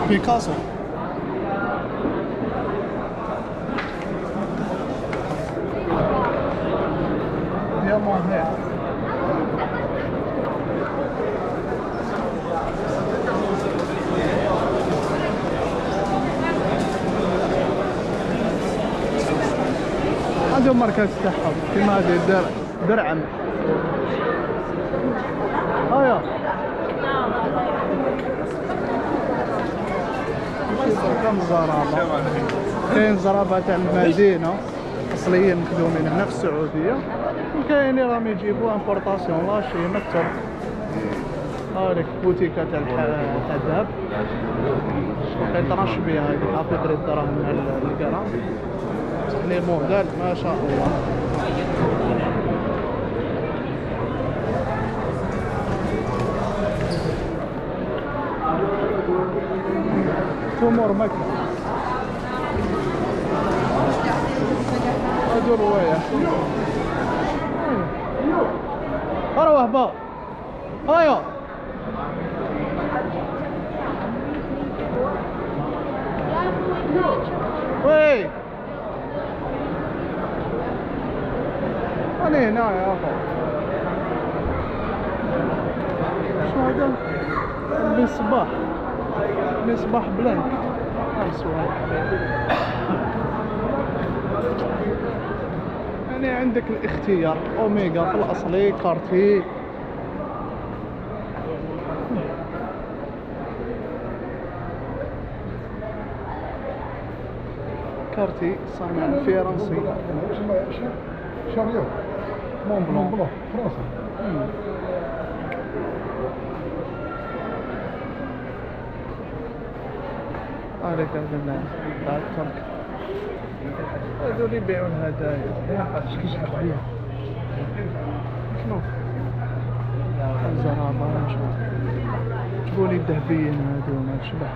بيكاسو. ديامون هنا. عندهم مركز تاعهم كيما هذه درعم. هيا كم زرابة، كاين زرابة تاع المدينة اصليين مخدومين هنا في السعودية، وكاين اللي راهم يجيبوا امبورطاسيون لاشي من الترك. هاذيك بوتيكا تاع الذهب يطرش بها هاذيك 10 دراهم الجرام. لي موديل ما شاء الله. تمر مكة هادو رواية. اروح با هيا وي أنا هنا يا أخو. شو هذا؟ مصباح، مصباح بلانك. يعني عندك الاختيار أوميغا في الأصلي، كارتي. كارتي صنع فرنسي. شاريو مون بلون فرنسا. هذاك الفنان تاع الترك هذو اللي يبيعوا الهدايا. شنو الزرابة تقولي الذهبيين هذو ما تشبه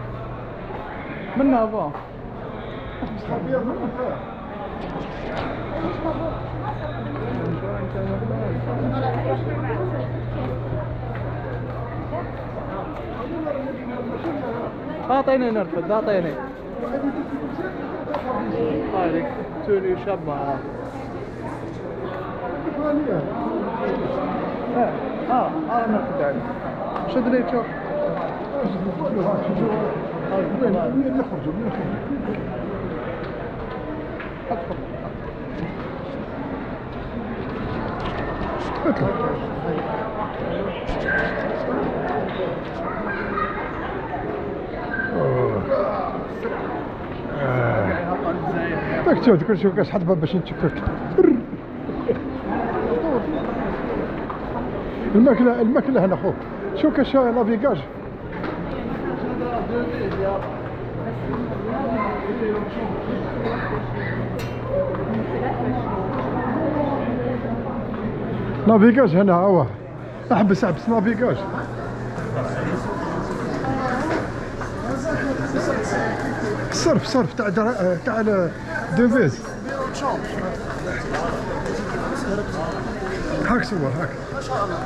منها با. اعطيني نرفد، اعطيني هذيك تولي شابة. انا نرفد عليك. شد لي شوف من يخرجوا من ادخل. داك كل شيء كتحط باب باش نتشكك. الماكله هنا خوك. شو كاش لافيكاج. لافيكاج هنا هو. احبس لافيكاج. صرف تاع دوفيز. هاك صور هاك. ما شاء الله.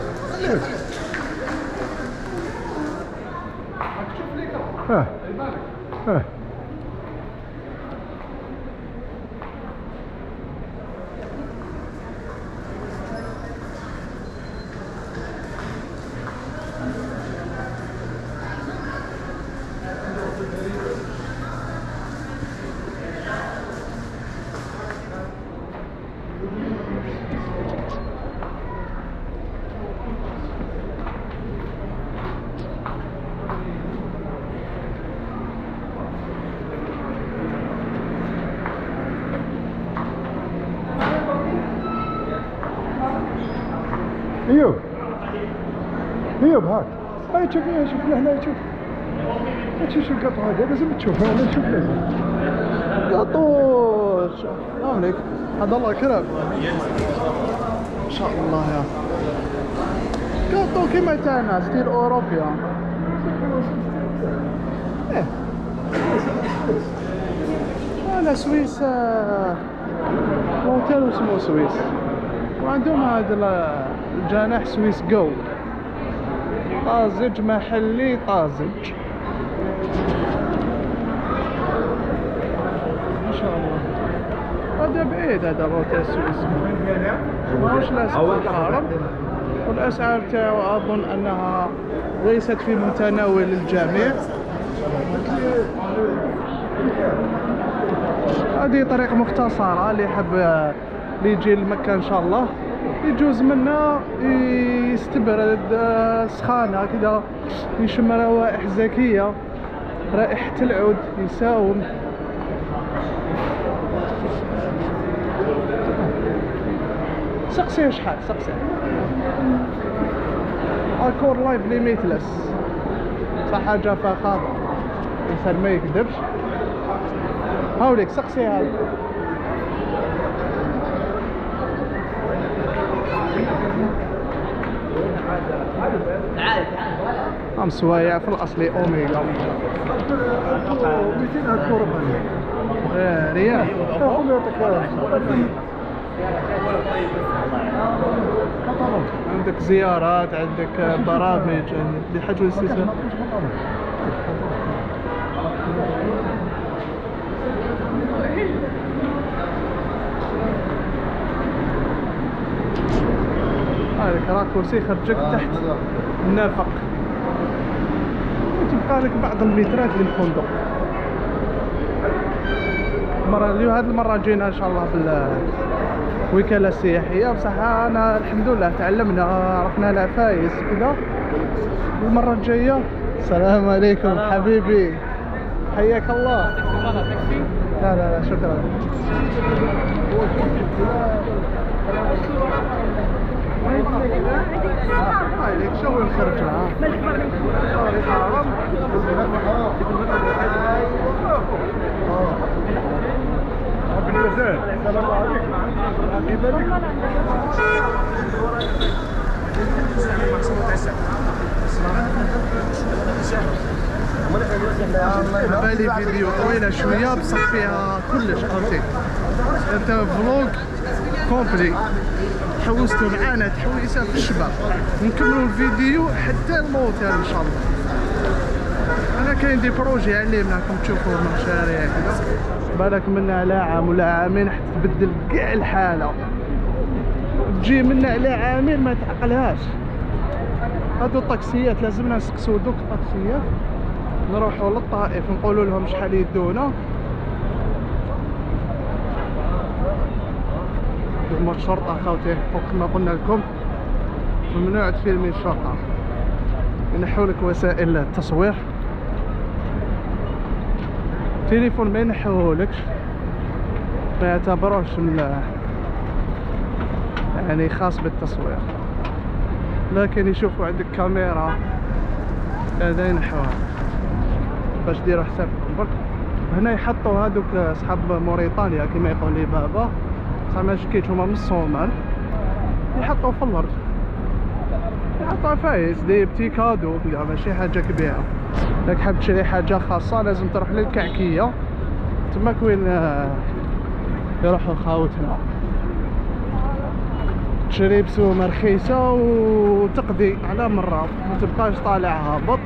شوف. ايوب هاك. هاي شوف هنا شوف القطو هذا لازم تشوفه. انا نشوف لازم قطو. السلام عليكم. هذا الله كرم ما شاء الله. يا قطو كيما تاعنا ستيل اوروبيان. انا سويس موتيل اسمه سويس، وعندهم هذا الجناح سويس جو طازج محلي طازج. هذا بعيد هذا الروتيل السويسري ماهوش لاصق في الحرم، والاسعار تاعو اظن انها ليست في متناول الجميع. هذه طريق مختصرة اللي يحب اللي يجي لمكة ان شاء الله يجوز منا يستبرد سخانة كذا، يشم روائح زكية، رائحة العود، يساوم. سقسيه شحال سقسيه اكور لايف ليميتلس، صح حاجة فخامة الانسان ما يكذبش. هاوليك سقسي هذا هم سوايع في الاصلي اوميغا 200 كوربان ريال. عندك زيارات، عندك برامج اللي حاجة الاستثمار. هذاك راه كرسي خرجك تحت النفق وتبقى لك بعض المترات للفندق. هذه المرة جينا ان شاء الله بالوكالة السياحية، بصح انا الحمد لله تعلمنا، عرفنا العفايس كذا. المرة الجاية السلام عليكم حبيبي، حياك الله. لا لا لا شكرا. هايليك شو نخرجها بالي فيديو طويلة شوية بصح فيها كلش عرفتي انت فلوق كومبلي، حوستوا معانا تحويسه في الشباب. نكملوا الفيديو حتى الموت ان شاء الله. انا كاين دي بروجي علمنا راكم تشوفوا مشاريع كذا، بالك منا على عام ولا عامين حتى تبدل كاع الحاله، تجي منا على عامين ما تعقلهاش. هادو الطاكسيات لازمنا نسقسوا دوك الطاكسيات، نروحوا للطائف نقولوا لهم شحال يدونا. مأمور الشرطة خاوتي كما قلنا لكم ممنوع تفيلمي الشرطة، ينحوا لك وسائل التصوير، تليفون ما ينحوهولكش، ما يعتبروش يعني خاص بالتصوير، لكن يشوفوا عندك كاميرا هذا ينحوها باش ديروا حسابكم برك. هنا يحطوا هذوك اصحاب موريتانيا كما يقول لي بابا، صح ما شكيت هما من الصومال، يحطوا في الارض، يحطوا عفايس دي بتي كادو كذا، ماشي حاجه كبيره. اذا حاب تشري حاجه خاصه لازم تروح للكعكيه، تما كوين يروحوا خاوتنا تشري بسومه رخيصه وتقضي على مره، ما تبقاش طالع هابط.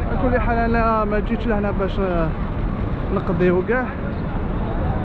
على كل حال انا ما جيتش لهنا باش نقضي وكاع،